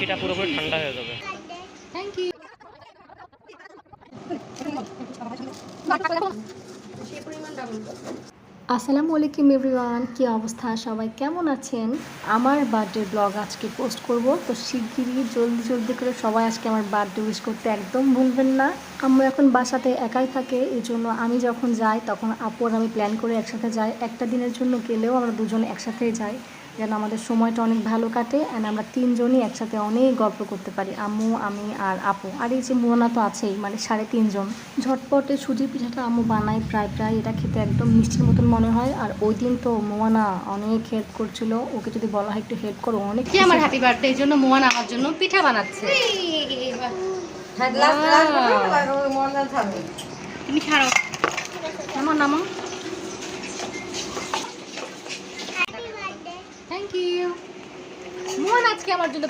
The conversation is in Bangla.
পিঠা পুরোপুরি ঠান্ডা হয়ে যাবে। Thank you. আসসালামু আলাইকুম এভরিওয়ান, কি অবস্থা, সবাই কেমন আছেন? আমার বার্থডে ব্লগ আজকে পোস্ট করব, তো শিগগিরই জলদি জলদি করে সবাই আজকে আমার বার্থডে উইশ করতে একদম ভুলবেন না। আম্মু এখন বাসাতে একাই থাকে, এই জন্য আমি যখন যাই তখন আপু আর আমি প্ল্যান করে একসাথে যাই। একটা দিনের জন্য গেলেও আমরা দুজন একসাথেই যাই, যেন আমাদের সময়টা অনেক ভালো কাটে অ্যান্ড আমরা তিনজনই একসাথে অনেক গল্প করতে পারি, আম্মু, আমি আর আপু। আর এই যে মোহনা তো আছেই, মানে 3.5 জন। ঝটপটে সুজির পিঠাটা আম্মু বানায় প্রায় প্রায়, এটা খেতে একদম মিষ্টির মতন মনে হয়। আর ওই দিন তো মোহনা অনেক হেল্প করছিল, ওকে যদি বলা হয় একটু হেল্প করো অনেক। কি আমার হ্যাপি বার্থডে, এই জন্য মোহনা আমার জন্য পিঠা বানাচ্ছে। তুমি ছাড়ো, নামো নামো। Thank you. মোহন আজকে আমার জন্য